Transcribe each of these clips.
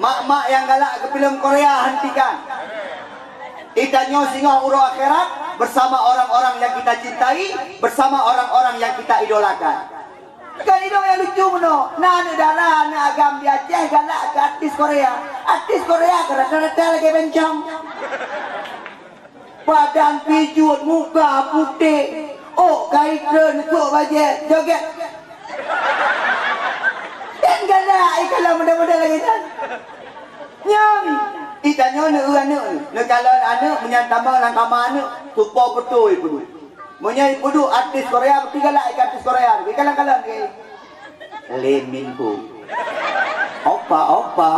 Mak-mak yang galak ke film Korea hentikan. Ikannya singa uro akhirat bersama orang-orang yang kita cintai, bersama orang-orang yang kita idolakan. Kan itu yang lucu meno. Nah, darah, agam di Aceh galak ke artis Korea. Artis Korea rata-rata lagi bencong. Badan pijut, muka putih. Oh, kaitren untuk bajet, joget. Dan galak kalau muda-muda lagi kan. Nyam. Ikannya anak kalau anak menyantama langkama anak supaya betul ibu. Menyai pudu artis Korea bertiga lah artis Korea. Kalang-kalang ke. Lemin ku. Opa.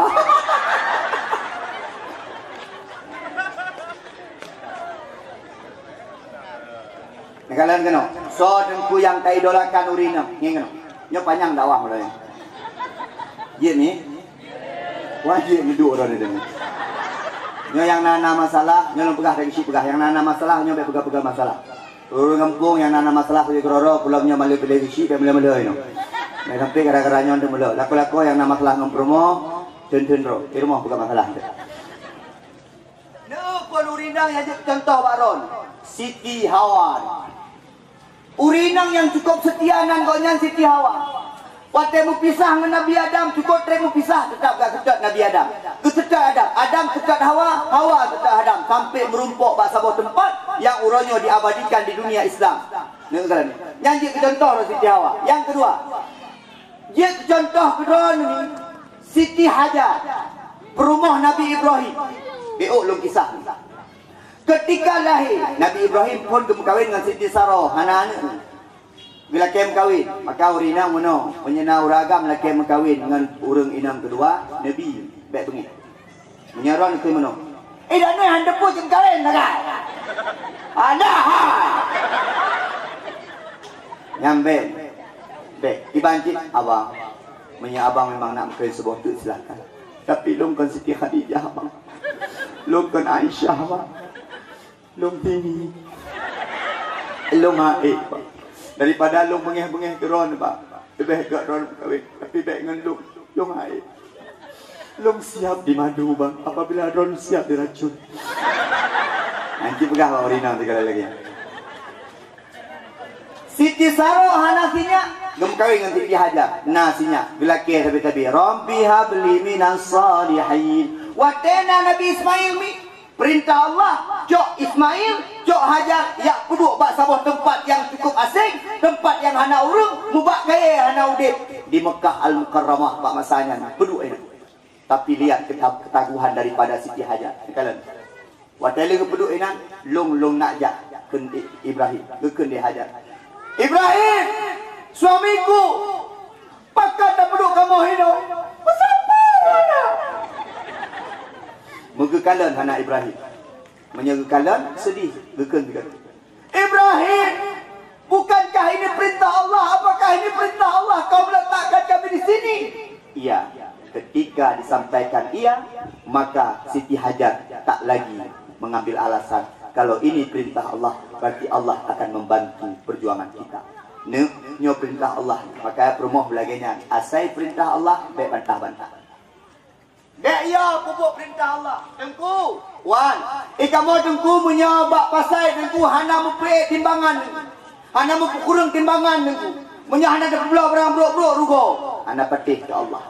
Kalian kena. So dengku yang tak idolakan urina. Ni kena. Nyo panjang dakwah mulai. Ye ni. Wajib hidup orang ni. Nyo yang nana masalah, nyo pegah dari si pegah. Yang nana masalah, nyo pegang masalah. Orang kampung yang nana masalah pergi keroro, pulamnya malu pilih si, pilih ino. Mereka sampai gara-gara nyo untuk malu. Laku-laku yang nana masalah ngompromo, ten ro. Di rumah pegang masalah. No, pun urinang yang contoh baron. Siti Hawa. Urinang yang cukup setia nan gonyan Siti Hawa. Waktu mu pisah dengan Nabi Adam, cukup tremu pisah tetap gak kecat Nabi Adam. Kecat Adam kecat Hawa kecat Adam sampai merumpuk bak sebuah tempat yang uronyo diabadikan di dunia Islam. Yang dia contoh Siti Hawa. Yang kedua, dia contoh kedua ni Siti Hajar, perumah Nabi Ibrahim. Belum kisah. Ketika lahir Nabi Ibrahim pun berkahwin dengan Siti Sarah, anak-anak. Bila kem kawin, maka urinang mono menyena uragam la kem kawin dengan urang inang kedua Nabi baik bengi. Menyaron ke mono. Dah ni hande pun kem kawin dah. Ada ha. Nyambe. Baik, dibancit abang. Menya abang memang nak mengkain sebuah tu silakan. Tapi lom kan Siti Khadijah abang. Lom kan Aisyah abang. Lom tinggi. Lom haid abang. Daripada lu bengih-bengih ke ron pak. Lebih ke ron kahwin. Tapi baik dengan lu haid. Lu siap di madu bang. Apabila ron siap diracun. Nanti pegah bang Rina sekali lagi. Siti Sarah hanasinya gem kahwin dengan Siti Hajar. Nasinya bila ke tabi-tabi. Rabbi habli minas salihin. Watena Nabi Ismail mi. Perintah Allah, jok Ismail, jok Hajar, ya kudu bak sebuah tempat yang cukup asing, tempat yang hana urung, mubak kaya hana udip di Mekah Al-Mukarramah bak masanya. Kudu ini. Tapi lihat ketaguhan daripada Siti Hajar. Kalian. Watele ke kudu ini, long nak jak ke Ibrahim, ke dia Hajar. Ibrahim, suamiku, pakat tak kudu kamu hidup. Bersabar. Megekalan anak Ibrahim. Menyegekalan sedih. Geken juga. Ibrahim, bukankah ini perintah Allah? Apakah ini perintah Allah? Kau meletakkan kami di sini? Iya. Ketika disampaikan iya, maka Siti Hajar tak lagi mengambil alasan. Kalau ini perintah Allah, berarti Allah akan membantu perjuangan kita. Nyo perintah Allah. Maka permoh belagainya. Asai perintah Allah, baik bantah-bantah. Dek ya pupuk perintah Allah. Tengku. Wan. Kamu tengku menyabak pasai tengku. Hana mupik timbangan. Hana mupukurung timbangan tengku. Menyahana terpulau berang brok-brok rugo. Hana petih ke Allah.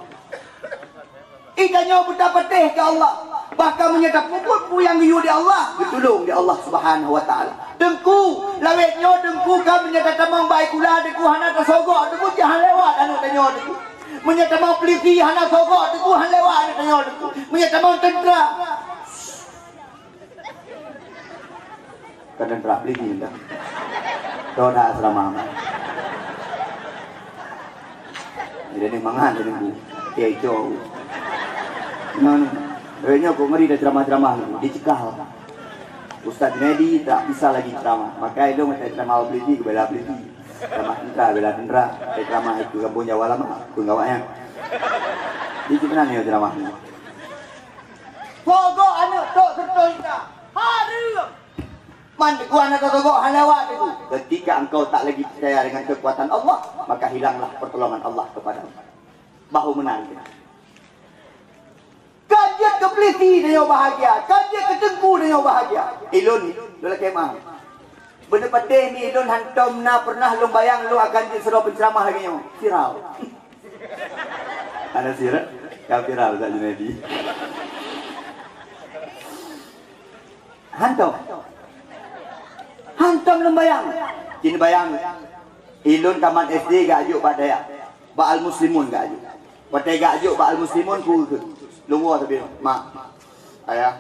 Ikannya putah petih ke Allah. Bahkan menyatakan pupuk yang giyu di Allah. Ditolong di Allah subhanahu wa ta'ala. Tengku. Lawetnya tengku kan menyatakan membaik kula. Tengku hana tersogok. Tengku jangan lewat. Anu tanya tengku. Menyata mau peliti hana sogok tu han lewat tanya tu. Menyata mau tentera. Kan tentera peliti dah. Kau dah asrama. Jadi mangan ni. Dia itu. Non, renya kau ngeri dah ceramah-ceramah dicekal. Ustaz Medi tak bisa lagi ceramah. Maka itu macam ceramah peliti ke bela peliti. Ramah tentera, bela tentera. Ramah itu kampung Jawa lama. Penggawanya. Di mana ni ramahnya? Pokok anak tok serta kita. Hari. Man gua anak togok halawat itu. Ketika engkau tak lagi percaya dengan kekuatan Allah, maka hilanglah pertolongan Allah kepadamu. Bahu menang kita. kepeliti dan bahagia. Kaji ketengku dan bahagia. Ilun dalam kemah. Benda pedih ni ilun hantam na pernah lu bayang lu akan disuruh penceramah lagi nyo. Viral. Ada sirat? Kau viral tak jadi. Hantam lu bayang. Kini bayang. Ilun taman SD gak ajuk Pak Dayak. Ba'al Muslimun gak ajuk. Patai gak ajuk Ba'al Muslimun ku ke. Lungo tapi mak. Ayah.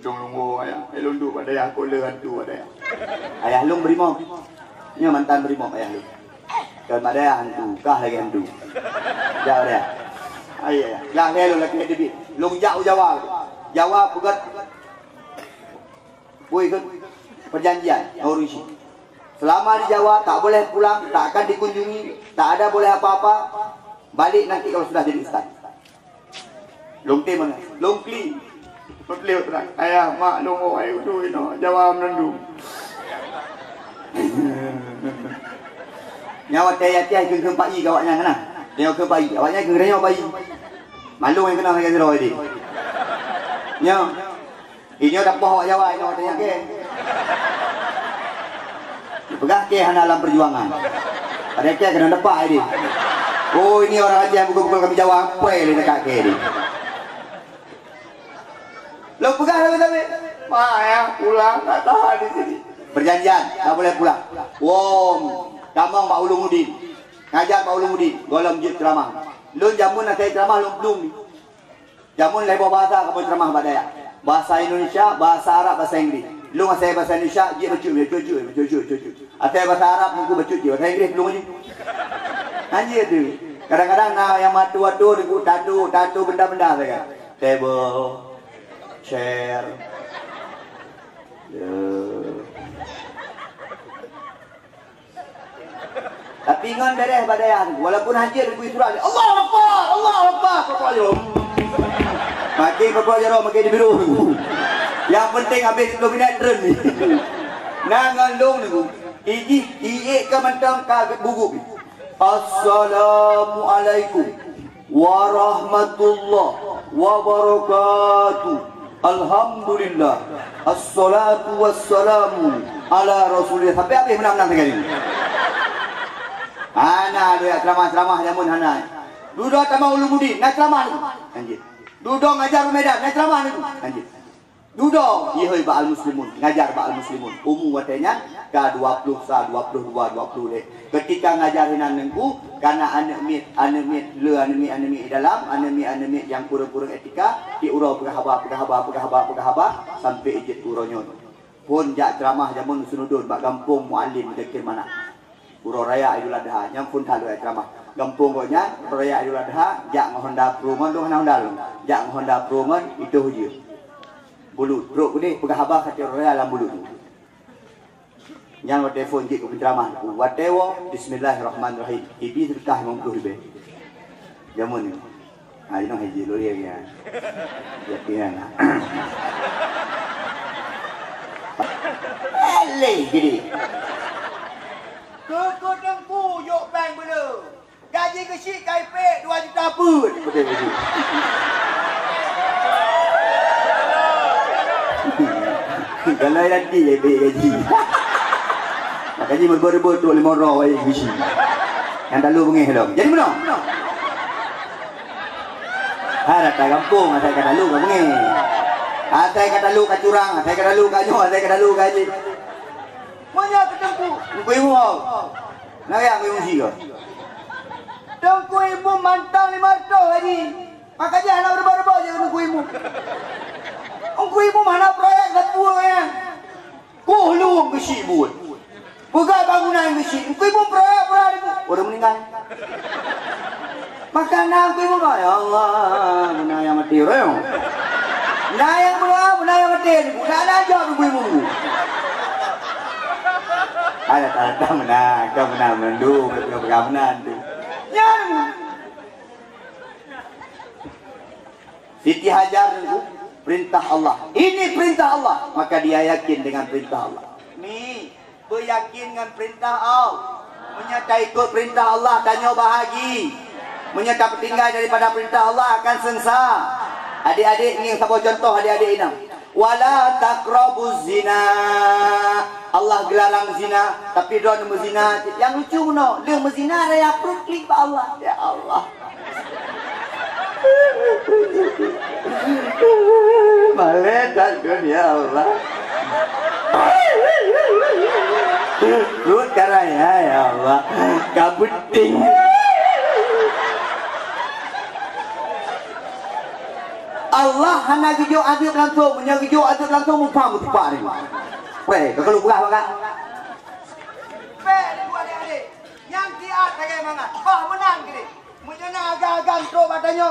Dong lungo ayah. Ilun du Pak Dayak aku le hantu Pak Dayak. Ayah lung berimau. Ini mantan berimau ayah lu. Kalau Pak Dayak hantu, kah lagi hantu. Jauh dia. Ayah. Lah dia lu lagi debi. Lung jauh Jawa. Jawa pegat. Boy ikut perjanjian Aurusi. Selama di Jawa tak boleh pulang, tak akan dikunjungi, tak ada boleh apa-apa. Balik nanti kalau sudah jadi ustaz. Longte mana? Longkli. Longkli terang. Ayah, mak, longo, ayo tu ino. Jawa menendu. Nyawa tiap-tiap ke pai kawaknya kena. Tengok ke pai, awaknya ke renyo pai. Malu yang kena dengan zero ini. Nyo. Ini dak poh Jawa ino tanya ke. Pegah ke dalam perjuangan. Ada ke kena depak ini. Oh ini orang aja yang pukul kami Jawa apa yang dekat ke ini. Lo pegah tapi. Mak ya pulang tak tahan di sini. Perjanjian tak boleh pulang. Wong, tamang Pak Ulumuddin. Ngajar Pak Ulumuddin, golong jid ceramah. Lu jamun nak saya ceramah belum ni. Jamun lebar bahasa kamu ceramah Pak Dayak. Bahasa Indonesia, bahasa Arab, bahasa Inggeris. Lu saya bahasa Indonesia, dia bercuci. Atau bahasa Arab, aku bercuci. Bahasa Inggeris belum ni. Anjir tu. Kadang-kadang nah yang matu-matu aku tatu benda-benda saya. Table, chair. Tapi ingat beres badayan. Walaupun hancur aku surah. Allahu Akbar, Allahu Akbar. Makin berpelajar makin di biru. Yang penting habis 10 minit turun ni. Nangan long ni. Iji ke mentang ka buku. Assalamualaikum warahmatullahi wabarakatuh. Alhamdulillah. Assalatu wassalamu ala Rasulillah. Sampai habis menang-menang sekali. Ana dia ceramah-ceramah jamun hana. Duduk sama Ulumuddin, nak ceramah ni. Anjir. Duduk ngajar Medan, nak ceramah ni. Anjir. Duduk, ihoi Ba'al Muslimun, ngajar Ba'al Muslimun. Umum watanya ka 20 sa 22 20 deh. Ketika ngajarin anengku karena anemit dalam anemit yang kurang-kurang etika diurau pegahaba sampai ijit uronyo. Pun jak ceramah jamun sunudun bak kampung muallim dekir mana. Uro raya Idul Adha yang pun talu ceramah. Kampung gonya raya Idul Adha jak Honda Proman tu Honda jak Honda Proman itu je. Bulu truk ni pegahaba kata raya dalam bulu tu. Yang wa telefon je ke penceramah. Wa tewo bismillahirrahmanirrahim. Ibi terkah mengkuh be. Jamun ni. Ha ino haji lori ya. Ya pian. Ale gini. Kekodengku yuk bank benda. Gaji kecil KIP 2 juta pun. Betul. Kalau nanti je gaji. Gaji berber-ber tu 5 orang ayah bisi. Yang lalu bengih dah. Jadi mana? Ada tak kampung, ada kat lalu kat bengih. Ada kat lalu kat curang, ada kat lalu kat nyoh, ada kat lalu kat haji. Mana ketengku? Ku ibu kau. Nak yang ibu si kau. Tengku ibu mantang 500 haji. Makanya anak berber-ber je tengku ibu. Tengku ibu mana proyek kat buah ya. Ku lu besi buat. Buka bangunan besi. Tengku ibu proyek ibu. Udah meninggal. Makanan ku ibu kau. Ya Allah, mana yang mati royong. Nah yang berapa, mana yang mati. Bukan aja tengku ibu. Ada tanda menang, kau menang mendu, kau menang tu. Yang Siti Hajar itu perintah Allah. Ini perintah Allah, maka dia yakin dengan perintah Allah. Ni beryakin dengan perintah Allah. Menyertai ikut perintah Allah, tanya bahagi. Menyertai tinggal daripada perintah Allah akan sengsara. Adik-adik ni siapa contoh adik-adik ini? Wala taqrabuz zina. Allah gelarang zina, tapi dia menzina. Yang lucu mana? Dia menzina raya perut klik pak Allah. Ya Allah. Malekat ya Allah. Perut karaya ya Allah. Kabuting. Allah hanya gijo adil langsung, menyagijo adil langsung mufam tepat ni. Weh, kalau buka buka. Weh, buat adik. Yang tiat kayak mana? Bah menang gini. Menyenang agak-agak terus badannya.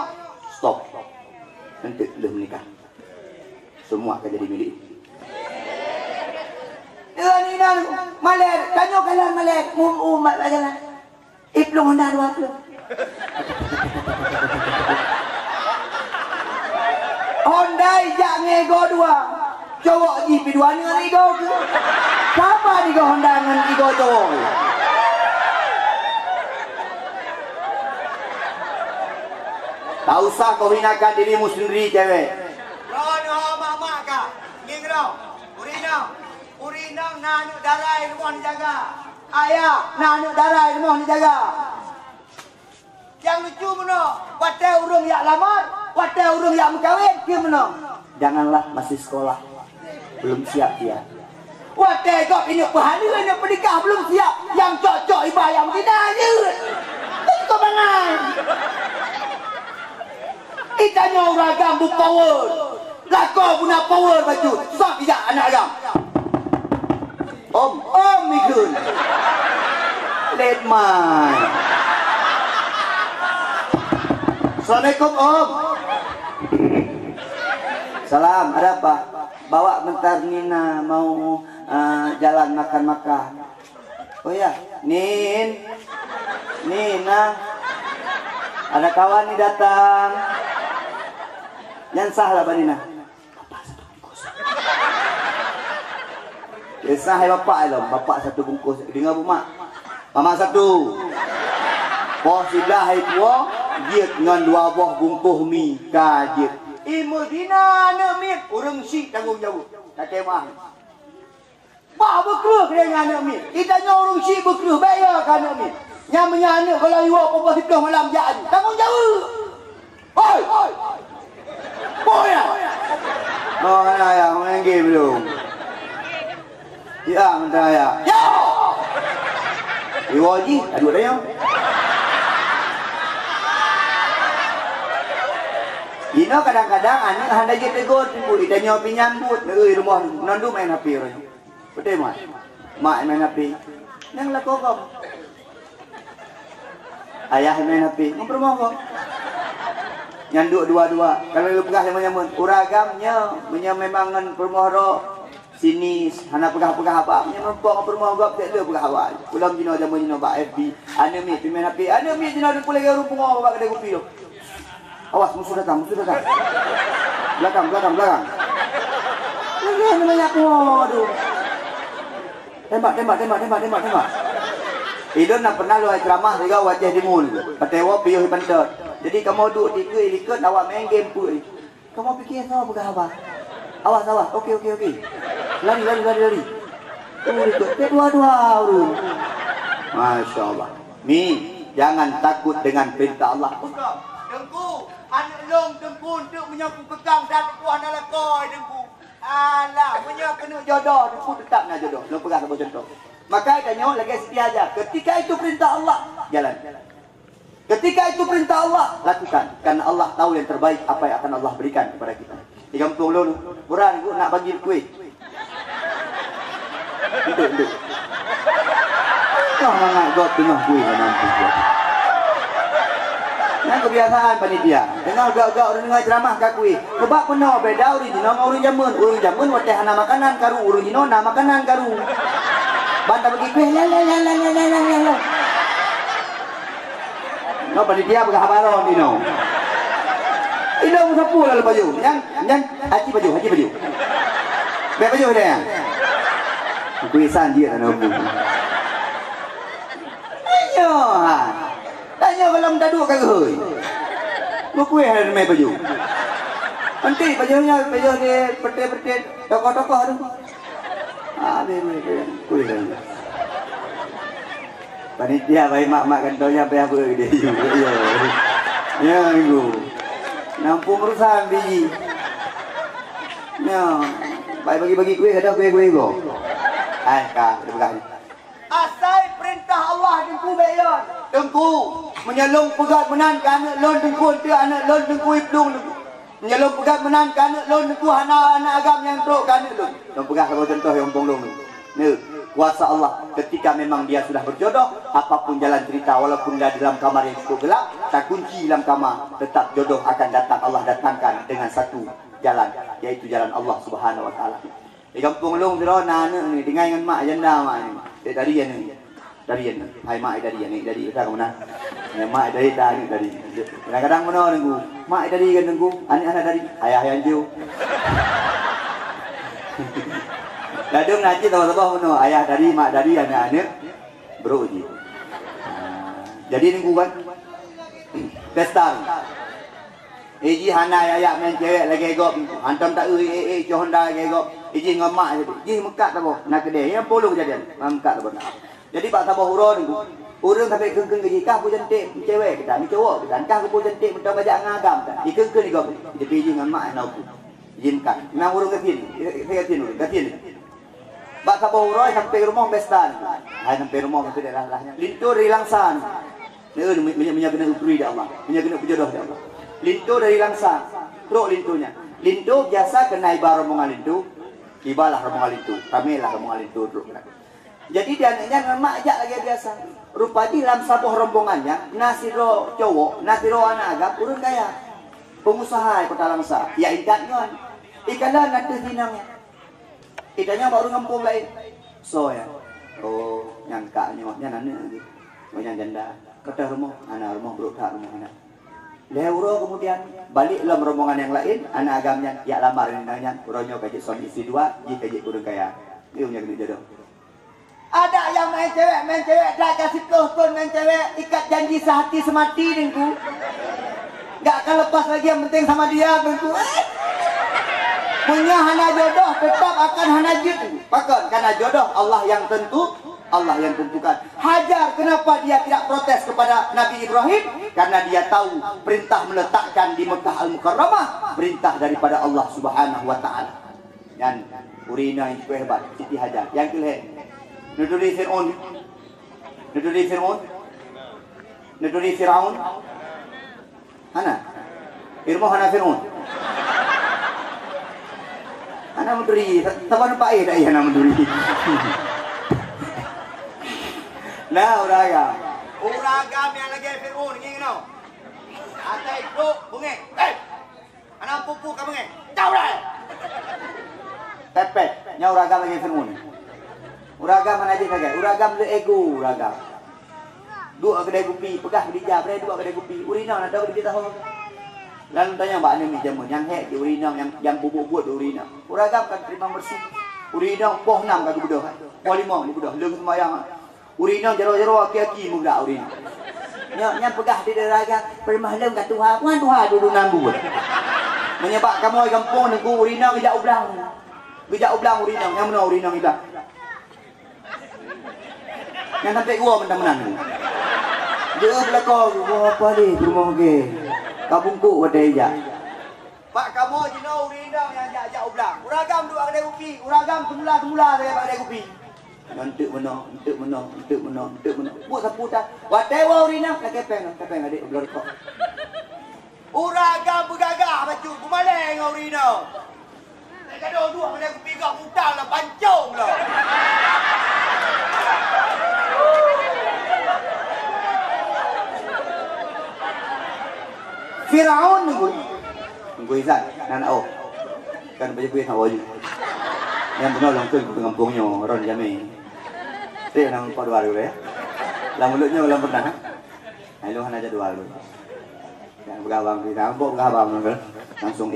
Stop. Nanti dah menikah. Semua akan jadi milik. Ini maler, kanyo kalan maler, umat aja lah. Iplong hendak dua tu. Hondai jak ngego dua. Cowok GP dua ni dengan ego ke? Siapa ego Honda dengan ego cowok? Tak usah kau hinakan dirimu sendiri cewek. Rono mama kah? Ngingro. Urinam nanu darah ilmu dijaga. Ayah nanu darah ilmu dijaga. Yang lucu mana? Wadah urung yang lamar, wadah urung yang berkahwin, dia mana? Janganlah masih sekolah, belum siap dia. Wadah kau ini pahala nak menikah belum siap, yang cocok ibayam tidak aja. Kau mana? Itanya orang gambu power, lako guna power baju, sok tidak anak agam. Om Mikun, let my. Assalamualaikum Om. Salam, ada apa? Bawa bentar Nina mau jalan makan-makan. Oh ya, Nina, ada kawan nih datang. Jangan salah Mbak Nina. Biasa hai bapak satu bungkus. Dengar bu mak. Mama satu. Poh sebelah hai tua, dia dengan 2 buah bungkus mi kajit. Imudina nak mi, urang si tanggung jawab. Tak kemah. Pak berkeruh dengan anak mi. Kita nyorong si berkeruh bayar kan anak mi. Yang menyana kalau iwa apa hidup malam jadi. Tanggung jawab. Oi. Boy. Oh, ayah main game belum. Ya, mentah ya. Yo. Iwa ji, aduh dah yo. Ino kadang-kadang anak hendak je tegur timbul ditanya pinyambut euy rumah nandu main HP orang. Betul mak? Mak main HP. Nang lah kok. Ayah main HP. Ngomong rumah kok. Nyanduk dua-dua. Kalau lu pegah nyamun uragamnya menyememangan rumah ro sini hana pegah-pegah apa nya nombok rumah gua tak ada pegah awak. Ulam jino jamu jino ba FB. Ane mi main HP. Ane mi jino ada pulai rumah awak kedai kopi tu. Awas musuh datang. Belakang. Lagi banyak waduh. Tembak. Idon nak pernah lu ceramah juga wajah di mul. Patewa piuh pantat. Jadi kamu duduk ikut awak main game pun. Kamu fikir sama bukan apa? Awas. Okey. Lari. Ikut dua-dua. Masya Allah. Mi, jangan takut dengan perintah Allah. Dengku, anak long dengku untuk menyapu kekang dan dengku anak lekoi dengku. Alah, punya kena jodoh, dengku tetap nak jodoh. Lo pegang apa contoh. Maka tanya lagi setia aja. Ketika itu perintah Allah, jalan. Ketika itu perintah Allah, lakukan. Karena Allah tahu yang terbaik apa yang akan Allah berikan kepada kita. Di kampung lo, kurang aku nak bagi kuih. Itu. Kau nak got tengah kuih nanti. Yang kebiasaan panitia. Dengar gak orang dengar ceramah kakui. Kebak penuh beda original orang jamun. Orang jamun wateh hana makanan karu. Orang jino na makanan karu. Bantah bagi kuih. La. No panitia berkabaron dino. Ino musapu lalu baju. Yang haji baju. Biar baju dia yang. Kuisan dia kan aku. Ayo. Tanya kalau duduk kagak hoi. Buku yang ada main baju. Nanti bajunya baju dia pete-pete tokoh-tokoh tu. Dia kuih. Panitia baik mak-mak kantornya apa dia juga. Ya ibu. Nampung urusan biji. Ya, baik bagi-bagi kuih ada kuih-kuih go. Kak, terima kasih. Asal perintah Allah dengku bayon. Dengku menyelung pegat menan kana lon dengku tu anak lon dengku ibdung dengku. Menyelung pegat menan kana lon dengku anak agam yang truk kana lon. Lon pegat kalau contoh yang ompong long. Ni kuasa Allah ketika memang dia sudah berjodoh, apapun jalan cerita walaupun dia dalam kamar yang cukup gelap, tak kunci dalam kamar, tetap jodoh akan datang. Allah datangkan dengan satu jalan, yaitu jalan Allah Subhanahu wa taala. Di kampung long Zirona ni dengan mak janda mak ni. Dia dari ya ni. Dari ya. Hai mak dari ya ni dari tak ke mana. Ya mak dari dah ni dari. Kadang-kadang mana nunggu. Mak dari kan nunggu. Anak-anak dari ayah yang jauh. Dadung nanti tahu-tahu mana ayah dari mak dari anak-anak bro je. Jadi nunggu kan. Pesta. Iji hana ayak main cewek lagi gop. Hantam tak Honda lagi gop. Iji ngamak je. Iji mekat tak boh. Nak kedai yang puluh kejadian. Mekat tak boh. Jadi pak tabah urun tu. Urun sampai kengkeng ke jikah pun cantik cewek kita. Ni cowok kita. Kah pun cantik mentang bajak ngagam tak. Di kengkeng ni gop. Jadi iji ngamak nak aku. Iji mekat. Memang urun ke sini. Ke sini. Pak tabah urun sampai rumah pesta ni. Hai sampai rumah tu dia lah. Lintur dari langsan. Dia menyakena uteri dah Allah. Menyakena berjodoh dah Allah. Lintu dari langsa, truk lintunya. Lintu biasa kena ibar rombongan lintu, ibalah rombongan lintu, kamilah rombongan lintu truk. Jadi dia anaknya mak ajak lagi biasa. Rupanya dalam sabuh rombongannya, nasiro cowok, nasiro anak agak, urun kaya. Pengusaha kota langsa, ya ikannya, ikanlah nanti sinangnya. Ikannya baru ngampung lain. So ya, oh nyangkanya, nyananya lagi, oh yang janda. Kata rumah, anak rumah berutak rumah anak. Leuro kemudian balik dalam rombongan yang lain, anak agamnya ya lamar ini nanya, uronyo kajik suami istri dua, ji kajik kurang kaya. Dia punya kena jodoh. Ada yang main cewek, dah kasih pun main cewek, ikat janji sehati semati dengku. Gak akan lepas lagi, yang penting sama dia dengku. Punya hana jodoh tetap akan hana jid. Pakon karena jodoh Allah yang tentu. Allah yang tentukan. Hajar kenapa dia tidak protes kepada Nabi Ibrahim? Karena dia tahu perintah meletakkan di Mekah Al-Mukarramah, perintah daripada Allah Subhanahu wa taala. Dan urina yang cukup hebat, Siti Hajar. Yang kelih. Nuduri Fir'aun. Nuduri Fir'aun. Hana. Irmo hana Fir'aun. Hana menduri. Tahu nampak dah ia hana menduri. Nah, uragam yang lagi Fir'aun ni kenal. Atai itu bunga. Anak pupu kamu bunga. Tahu dah. Pepet, nya uragam lagi Fir'aun. Uragam mana aja kagak? Uragam le ego uragam. Dua kedai kopi, pegah berdija, dua kedai kopi. Urina nak tahu dia tahu. Lalu tanya mbak ni jamun yang hek di urina yang bubuk-bubuk di urina. Uragam kan terima bersih. Urina poh 6 kagak bedoh. Poh 5 bedoh. Leung semayang. Urina jero-jero aki-aki muda urina. Nya pegah di deraga permahlem kat Tuhan. Tuhan dulu nambu. Menyebab kamu di kampung nengku urina gejak ublang. Gejak ublang urina. Yang mana urina kita? Yang sampai gua menang-menang. Dia belakang gua apa ni rumah ke? Kabungku ada ija. Pak kamu jino urina yang ajak ublang. Uragam dua kedai kopi. Uragam semula-semula saya kedai kopi. Untuk menang. Buat sapu dah. Whatever urina, kepeng adik belum kok. Uragam bergagah baju, kumaleng urina. Kadang dua kedai kopi kau mutang lah, pancung lah. Fir'aun nunggu Izan, anak kan baju kuih nak wajib. Yang benar langsung ke kampungnya orang Jamil. Dia nang kau dua dulu ya. Lang mulutnya belum pernah. Ayo hana aja dua dulu. Yang bergabung kita, ambok bergabung langsung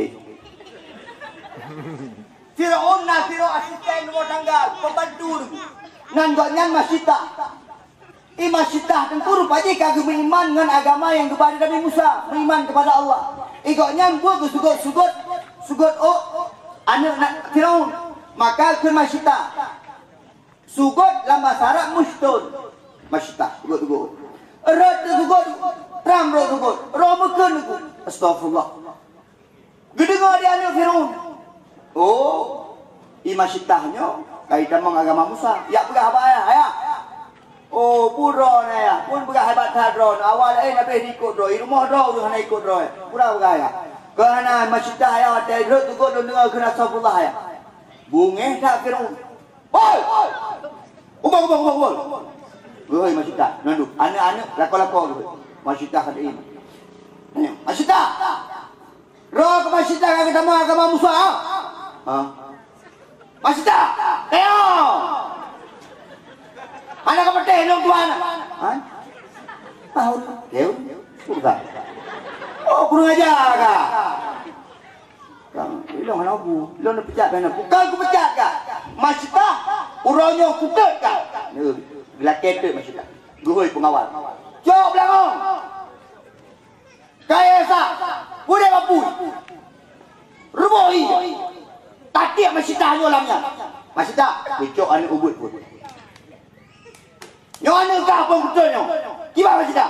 Fir'aun nasiro asisten rumah tangga, pembantu dulu. Nanggoknya masita. Masita tentu rupanya kagum beriman dengan agama yang kepada Nabi Musa, beriman kepada Allah. Ikutnya gua sugut Sugot anak nak Firaun. Maka ke masyita. Sugot lama sarak mustun. Masyita. Sugot. Erat sugot. Tram sugot. Romakan sugot. Astagfirullah. Gedengar dia anak Firaun. Oh. Masyitahnya. Kaitan mengagama Musa. Ya pegah apa ya? Oh, pura na ya. Pun pegah hebat hadron. Awal nabi ikut dro. Rumah dro tu hana ikut dro. Pura pegah ya. Kerana masyitah ya ada rot tu kau dengar kena Astagfirullah ya. Bungeh tak Firaun. Woi. Ubah. Woi masyitah. Nanduk. Anak-anak lako-lako tu. Masyitah ada ini. Masyitah. Roh ke masyitah kan kita mau agama Musa. Ha? Masyitah. Ayo. Anak kapatid nung tuan. Ha? Tahu. Deu. Sudah. Oh, kurang ajar ka. Kang, ilong ana bu. Ilong nak pecat kana. Bukan ku pecat ka. Masyitah uronyo kutet ka. Ni, gelakete masyitah. Gurui pengawal. Jom belakang. Kaya sa. Bude bapu. Rumoi. Tatik masyitah nyolamnya. Masyitah, kecok ane ubut pun. Nyo ane kah pun betulnya. Gimana masyitah?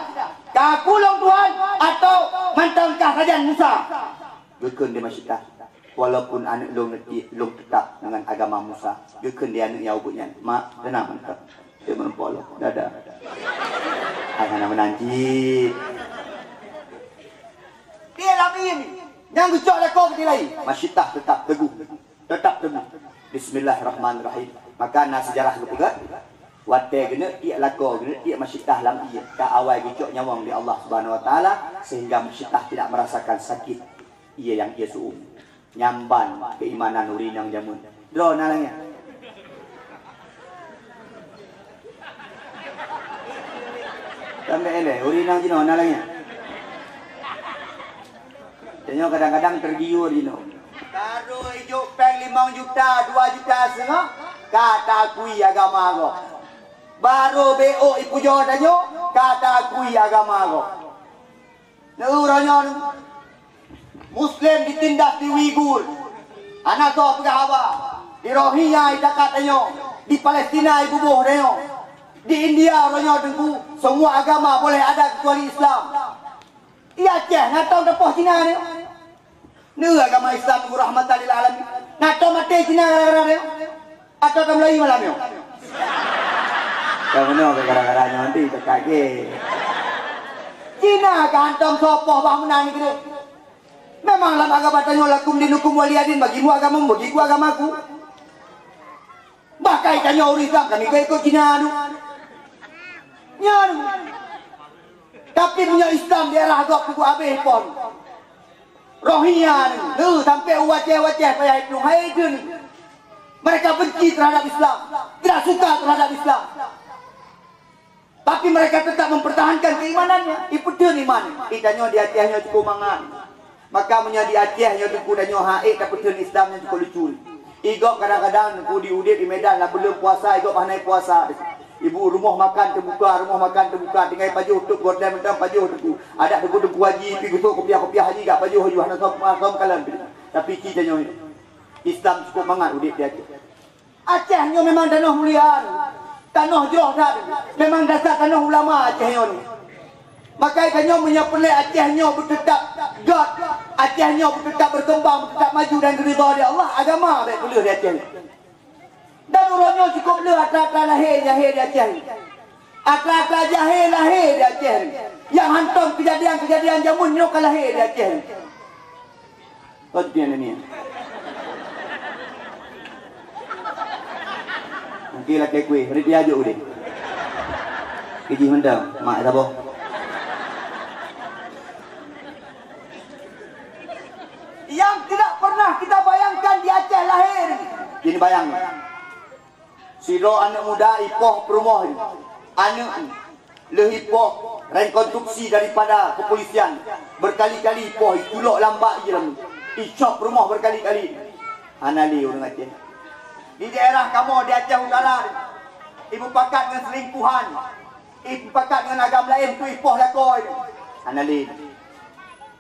Kah kulong Tuhan atau mantan kah kerajaan Musa? Gekun dia masyitah. Walaupun anak long tetap dengan agama Musa. Gekun dia anak yang ubutnya. Mak, tenang mantap. Dia menempol. Dadah. Anak menanti. Dia lamin. Yang gecok lah kau ketilai. Masyitah tetap teguh. Tetap teguh. Bismillahirrahmanirrahim. Maka nak sejarah kepegat. Watai kena tiak lako kena tiak masyitah lam iya ka awal gicok nyawang di Allah Subhanahu wa taala sehingga masyitah tidak merasakan sakit ia yang ia suum nyamban keimanan urinang jamun dro nalangnya sampai ele urinang jino nalangnya tanya kadang-kadang tergiur jino taruh hijau peng 5 juta 2 juta setengah kata akui agama ko baru BO ipu jodanyo kata akui agama ko. Neuranya Muslim ditindas di Uighur. Anak tu pegah apa? Di Rohingya katanya, di Palestina ibu buh dia. Di India orangnya tengku semua agama boleh ada kecuali Islam. Ia ceh natau depoh Cina ni. Ni agama Islam ku rahmatan lil alamin. Natau mati Cina gara-gara dia. Atau tak Melayu malam yo. Kamu gara-garanya nanti terkaget. Cina kantong sopoh bah menang gitu. Memanglah agama tanya lakum dinukum waliyadin bagimu agamamu bagiku agamaku. Bakai tanya orang Islam kami ikut Cina anu. Nyaru. Tapi punya Islam daerah agak puku habis pun. Rohingya ni sampai wajah-wajah payah itu hai itu ni. Mereka benci terhadap Islam, tidak suka terhadap Islam. Tapi mereka tetap mempertahankan keimanannya. Ipudun iman. Itanya di Acehnya cukup mangan. Maka punya di Acehnya cukup danyo haik kapudun Islamnya cukup lucu. Igok kadang-kadang ku di Udit di Medan lah belum puasa, igok pahnai puasa. Ibu rumah makan terbuka, tinggal pajuh tuk gorden mentang pajuh tu. Ada debu haji pi gusuk kopiah haji gak pajuh haji hana som kalan. Tapi kitanya Islam cukup mangan Udit di Aceh. Acehnya memang tanah muliaan. Tanah jauh dah. Memang dasar tanah ulama Acehnya ni. Maka ikannya punya pelai Acehnya bertetap God. Acehnya bertetap berkembang, bertetap maju dan ridha di Allah. Agama baik boleh di Aceh. Dan orangnya cukup le akal-akal lahir di Aceh. Akal-akal jahil lahir di Aceh. Yang hantam kejadian-kejadian jamun nyok lahir di Aceh. Oh dia ni. Mungkin lah kue, hari dia ajuk dia. Kiji mendam, mak tak yang tidak pernah kita bayangkan di Aceh lahir. Ini bayang. Siro anak muda ipoh perumah ni. Anak le ipoh rekonstruksi daripada kepolisian. Berkali-kali ipoh ikulok lambat je dalam. Icok perumah berkali-kali. Anali orang Aceh. Di daerah kamu di Aceh Utara, ibu pakat dengan selingkuhan, ibu pakat dengan agama lain tu ipoh lakoi. Anali.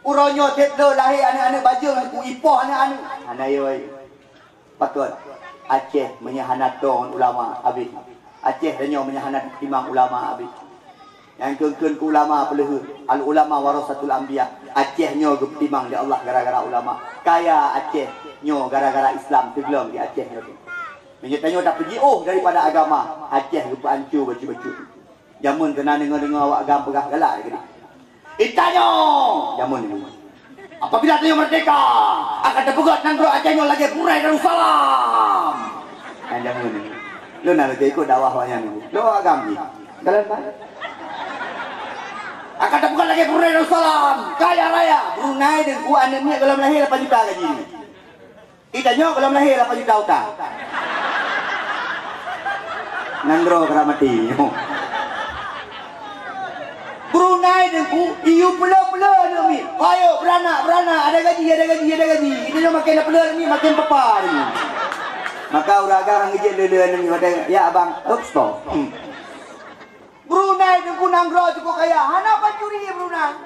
Uronyo tetlo lahir anak-anak bajang ku ipoh anak-anak. Anayoi. Patut. Aceh menyahanat dong ulama habis. Aceh danyo menyahanat timang ulama habis. Yang keun ku ulama peleh. Al ulama warasatul anbiya. Aceh nyo timang di Allah gara-gara ulama. Kaya Aceh nyo gara-gara Islam tegelong di Aceh nyo. Menyatanya tak pergi daripada agama. Aceh lupa ancu baju-baju. Jamun kena dengar-dengar awak agam pegah galak lagi. Itanyo jamun ini. Apabila Tanyo merdeka akan terpegat nanggro Acehnya lagi Purai Darussalam. Jamun ini. Lu nak ikut dakwah wayang ni. Lu agam ni. Kalian pak. Akan terpegat lagi Purai Darussalam. Kaya raya Brunei dan ku anaknya kalau melahir 8 juta gaji. Itanyo kalau melahir 8 juta utang. Nanggro keramati. Brunei dengku, iu pula-pula ni. Ayo beranak, ada gaji. Kita nak makin pula ni, makin pepar ni. Maka uraga orang kerja lele ni kata, ya abang, stop. Brunei dengku nanggro cukup kaya. Hana pancuri Brunei.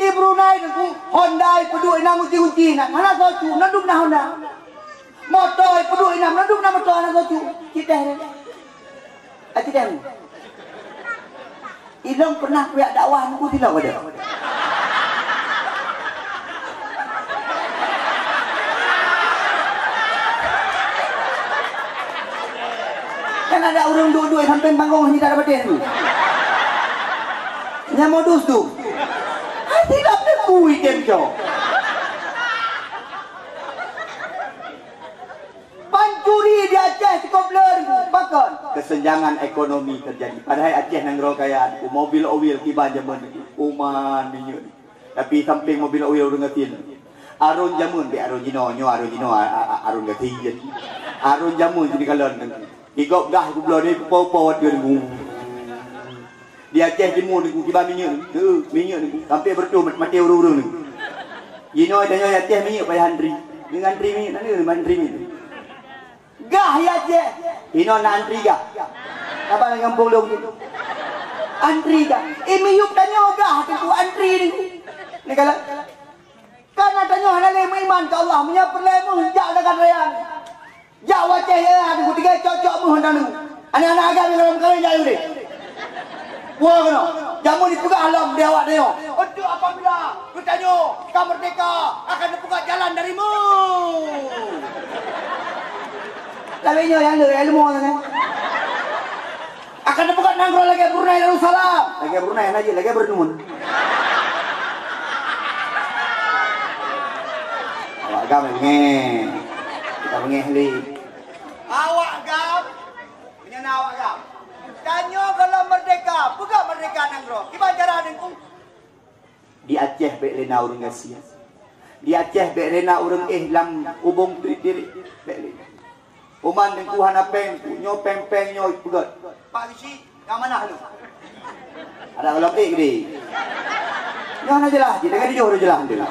Brunei dengku Honda pedui nang kunci-kunci nak. Hana socu, nandum na Honda. Motor pedui nandum na motor hana socu. Kita ni. Kita ni. Ilong pernah pihak dakwah nunggu tidak ada. Kan ada orang dua-dua sampai panggung ni tak dapat dia tu. Yang modus tu. Tidak terkui dia tu. Pancuri di Aceh cukup ler bakon. Kesenjangan ekonomi terjadi. Padahal Aceh nanggro kaya mobil oil tiba jaman uman minyak. Tapi samping mobil oil urang gatin. Arun jamun be arun jino arun gatin. Arun jamun jadi kalon. Igop dah ku blo ni popot dia ni. Di Aceh jemu ni ku tiba minyak. Minyak ni sampai bertu mati urang-urang ni. Jino danyo Aceh minyak payah antri. Dengan antri minyak mana antri minyak. Gah ya je. Ino na antri gah. Apa yang kampung lu gitu? Antri gah. Miyup tanyo gah tu antri ni. Ni kalau karena tanyo halale iman ke Allah, punya perlemu jak dekat raya. Jak waceh ya ada tiga cocok mu hendak nu. Anak-anak agak dalam kali jalu ni. Wah kena. Jamu dibuka alam dia awak dia. Untuk apabila bertanyo kau merdeka akan dibuka jalan darimu. Lainnya yang ilmu kan. Akan dibuka nanggro lagi Brunei Darussalam. Lagi Brunei aja lagi bernumun. Awak gam ngeh. Kita ngeh li. Awak gam. Punya awak gam. Tanyo kalau merdeka, buka merdeka nanggro. Gimana cara dengku? Di Aceh bek lena urang Asia. Di Aceh bek lena urang ihlam ubung diri bek lena. Uman dengku hana peng, nyo peng nyo pegat. Pak Gisi, yang mana lu? Ada kalau gede. Nyo hana jelas, jadi dia jauh jelas dia.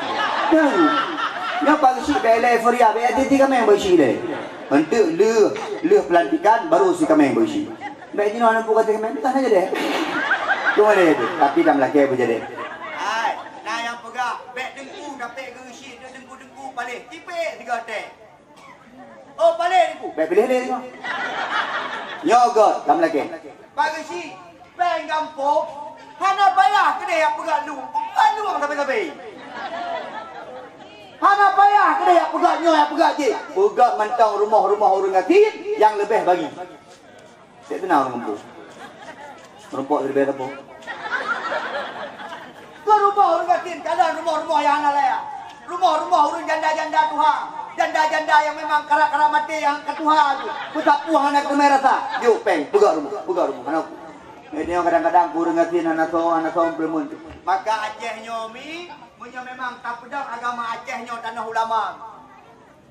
Nyo Pak Gisi bela Euphoria, bela tiga kami yang bersih deh. Untuk lu pelantikan baru si kami yang bersih. Baik jino hana buka tiga kami, tak aja deh. Cuma deh tu, tapi dalam laki aku jadi. Hai, nah yang pegang, bek dengku dapat Gisi, dengku balik, tipik 3 teh. Oh balik ni ku. Baik pilih ni. Yogurt kamu lagi. Bagi si peng kampung. Hana bayar kedai yang pegat lu. Lu orang tapi. Hana bayar kedai yang pegat nyo yang pegat je. Pegat mantang rumah-rumah orang ngatin yang lebih bagi. Tak tenang orang kampung. Merumpok lebih apa? Ke rumah orang ngatin kalian rumah-rumah yang hana layak. Rumah-rumah orang janda-janda Tuhan. Janda-janda yang memang karak-karak mati yang ketuha tu. Pesapu anak kemer rasa. Yuk peng, pegang rumah anak. Ini kadang-kadang kurang ngatin anak so premun. Maka Aceh nyomi punya memang tak pedang agama Aceh nyo tanah ulama.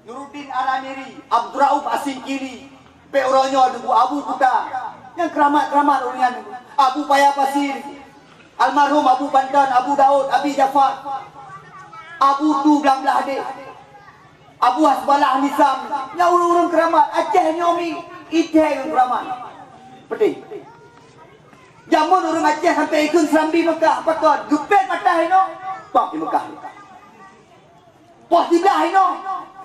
Nuruddin Aramiri, Abdurrauf Asingkiri, pe oronyo dugu Abu Buta. Yang keramat-keramat orangnya Abu Paya Pasir. Almarhum Abu Bantan, Abu Daud, Abi Jafar. Abu Tu belah-belah adik. Abu Hasbalah Nisam. Yang urung-urung keramat. Aceh nyomi. Ite yang keramat. Peti. Jamun urung Aceh sampai ikut Serambi Mekah. Pakot. Gupet matah ini. Pak di Mekah. Pos di belah ini.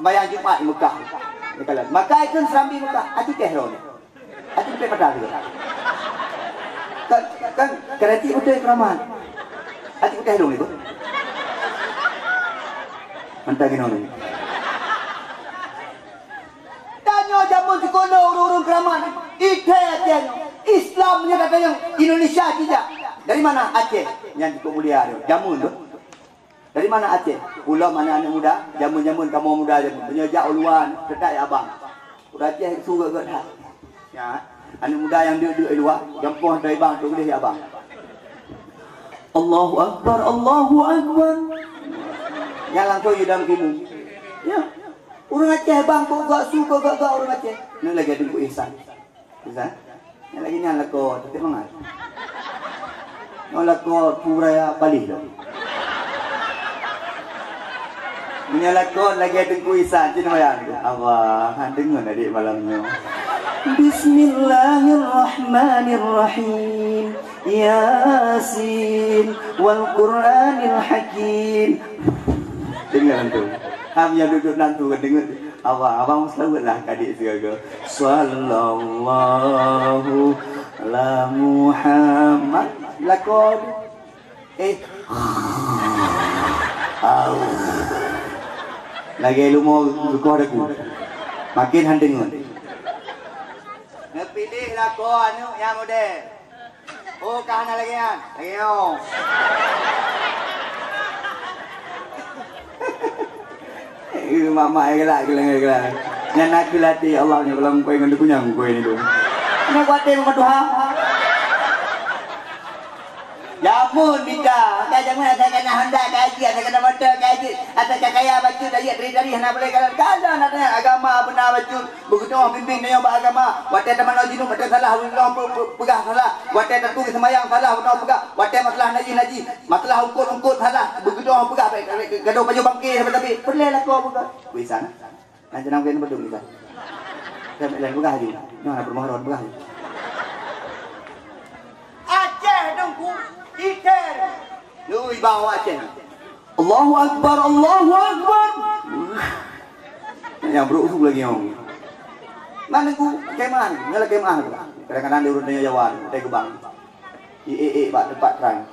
Sembahyang Jumat di Mekah. Maka itu serambi Mekah. Ati kehro ni. Ati pergi pada juga. Kan kereti udah keramat. Ati kehro itu. Mantap gini ni. Tanya jamun sekolah urung-urung keramat. Ike atianyo. Islam punya kata yang Indonesia tidak. Dari mana Aceh? Yang cukup mulia tu. Jamun tu. Dari mana Aceh? Pulau mana anak muda? Jamun-jamun kamu muda je. Penyejak uluan. Sedai abang. Udah Aceh suka ke tak? Ya. Anak muda yang duduk di luar. Jampuh dari bang tu boleh ya abang. Allahu Akbar. Allahu Akbar. Yang langsung you dalam kimu. Ya. Orang Aceh bang kau gak suka gak orang Aceh. Ini lagi ada ku ihsan. Ihsan. Yang lagi ni anak kau. Tapi mangat. Anak kau puraya Bali tu. Menyalakon lagi ada kuisan cina bayang. Allah, dengar adik malamnya. Bismillahirrahmanirrahim. Yasin wal Qur'anil Hakim. Dengar tu. Ham yang duduk nantu kan dengar. Abang selamatlah adik segala. Sallallahu ala Muhammad. Lakon. Lagi lumo kau ada ku. Makin handengun. Ngepilih lah kau anu yang model. Oh kahana lagi kan? Lagi oh. Mama gelak gelak. Yang nak latih Allah ni kalau kau ingin punya kau ini tu. Nak buat tema Tuhan. Jamun tidak, jangan ada kena hendak kaji, ada kena mata kaji, ada kaya baju dari hendak boleh kalau nak agama benar baju, begitu orang pimpin dia buat agama, watai teman najinu macam salah, orang pegah salah, watai tertulis sembahyang salah, orang pegah, watai masalah naji, masalah ungkut salah, begitu orang pegah, gaduh baju bangkit tapi bolehlah kau pegah, bisa nak, nanti nak kena betul kita, saya lain pegah je, nak bermohon pegah. Aceh dengku. Ikan. Lui bawa Aceh. Allahu Akbar, Allahu Akbar. Yang berusuh lagi orang. Mana ku kemah ni? Nyala kemah tu. Kadang-kadang dia urut dengan Jawa, dia gebang. Bak tempat terang.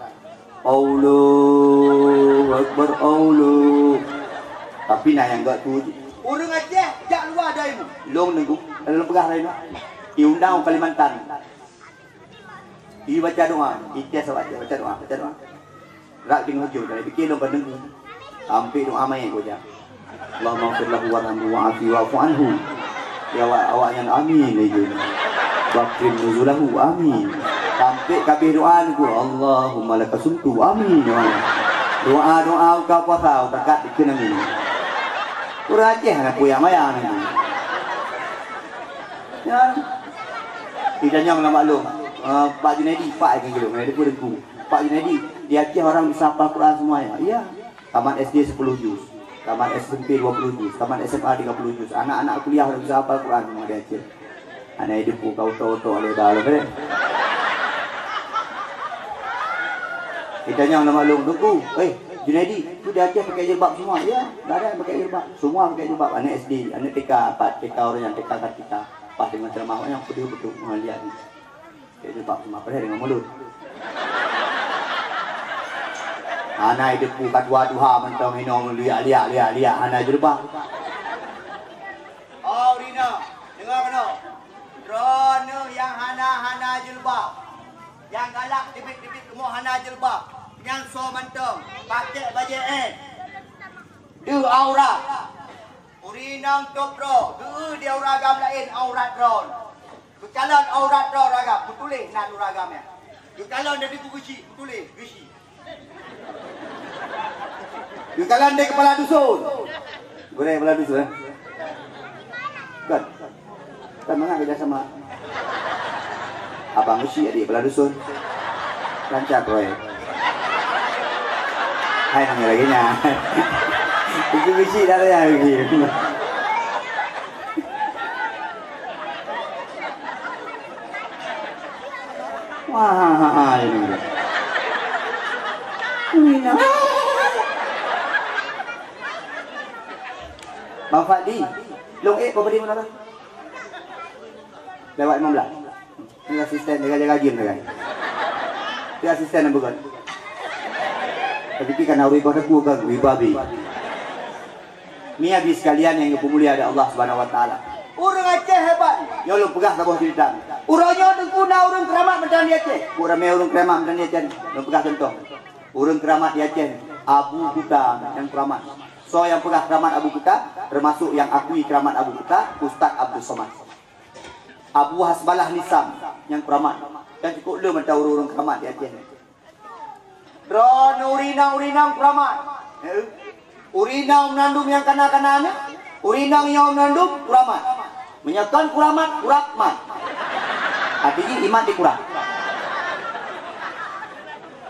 Allahu Akbar, Allah. Tapi nak yang gak tu. Orang Aceh jak luar dah ilmu. Long nengku, dalam pegah lain. Diundang Kalimantan. Dia baca doa, ikhlas baca doa. Rak dengan hujung, kalau fikir lomba dengu, hampir doa main kau je. Allahumma firlahu warhamhu wa'afi wa'fu anhu. Ya awak yang amin lagi. Wakrim nuzulahu amin. Sampai kabeh doa ni Allahumma lakasumtu amin. Doa kau puasa dekat dikena ni. Kurang Aceh nak puyang mayang ni. Ya. Tidak jangan maklum. Pak Junaidi, Pak yang gitu, ada pun dengku. Pak Junaidi, di Aceh orang bisa hafal Quran semuanya. Iya. Taman SD 10 juz, taman SMP 20 juz, taman SMA 30 juz. Anak-anak kuliah orang bisa hafal Quran semua di Aceh. Anak hidup kau tahu ada dalam kan? Kita jangan maklum dengku. Junaidi, tu di Aceh pakai jilbab semua. Iya, dah ada pakai jilbab. Semua pakai jilbab. Anak SD, anak TK, TK orang yang TK kita. Pas dengan ceramah yang betul-betul melihat ni. Dia jilbab semua pada dengan mulut. Anak hidup buka dua mentang minum lihat. Anak jilbab. Oh Rina, dengar kena. Rona yang hana jilbab. Yang galak tipik-tipik semua hana jilbab. Yang so mentang pakai baju Dia aurat. Urinang topro. Dia ragam lain aurat ron. Calon aurat ron ragam. Betulis nak ragamnya. Calon dari gusi, betulis gusi. Calon dari kepala dusun. Boleh kepala dusun. Kan mana beda sama abang gusi adik kepala dusun. Lancar proyek. Hai nanya lagi nya. Itu gusi dah ya begini. Wah, ini. Bang Fadli, long property mana tu? Lewat 15. Ini asisten jaga-jaga game kan. Dia asisten yang bukan. Tapi kan awi pada ku kan babi. Ni habis sekalian yang pemulia ada Allah Subhanahu wa taala. Orang Aceh hebat. Yo lu pegah sabah kita. Urangnya dengkuna urang keramat mendan di Aceh. Urang urang keramat mendan di Aceh. Lu pegah contoh. Urang keramat di Aceh Abu Kuta yang keramat. So yang pegah keramat Abu Kuta termasuk yang akui keramat Abu Kuta Ustaz Abdul Somad. Abu Hasbalah Nisam yang keramat. Dan cukup lu mentau urang keramat di Aceh. Ron urina keramat. Urinang menandum yang kanak-kanaknya, urinang yang menandum kuramat. Menyekan kuramat, kurakmat. Artinya iman dikurang.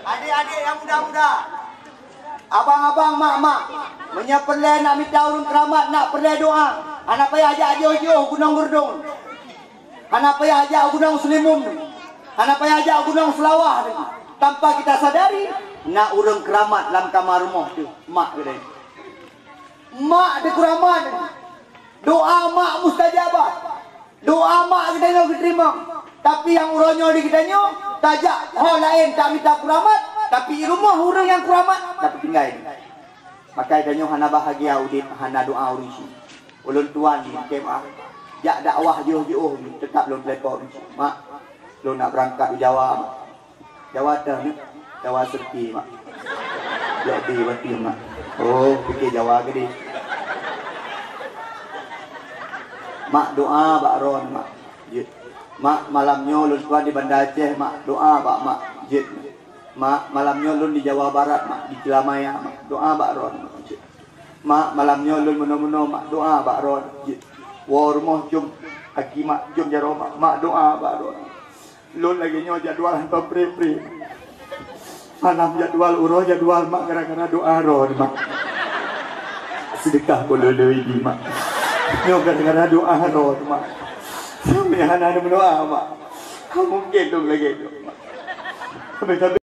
Adik-adik yang muda-muda, abang-abang, mak-mak, menyeperleh nak minta urun keramat, nak perleh doa. Anak payah ajak jauh-jauh gunung gerdung. Anak payah ajak gunung selimum. Anak payah ajak gunung selawah. Tanpa kita sadari, nak urun keramat dalam kamar rumah tu, mak kedai. Mak ada keramat. Doa mak mustajabah. Doa mak kita nak diterima. Tapi yang urangnya di kitanya tajak hal lain tak minta keramat, tapi rumah orang yang keramat dapat tinggal. Maka kitanya hana bahagia udit, hana doa urisi. Ulun tuan di kemah. Jak dakwah jauh-jauh ni tetap lun telepon. Mak, lun nak berangkat di Jawa. Mak. Jawa dah ni. Jawa Serti mak. Jadi bati mak. Oh, fikir Jawa ke dia. Mak doa Pak Ron mak. Jit. Mak malamnya lun tuan di Banda Aceh mak doa Pak mak. Jit. Mak malamnya lun di Jawa Barat mak di Cilamaya mak doa Pak Ron. Jit. Mak malamnya lun meno-meno mak doa Pak Ron. Jit. Wa rumah jom aki mak jom jaro mak doa Pak Ron. Lun lagi nyo jadual hantar pre-pre. Malam jadwal uroh jadwal mak gara-gara doa ron mak. Sedekah boleh di mak. Nyo gara-gara doa ron mak. Sampai hana berdoa mak. Mungkin dong lagi mak. Sampai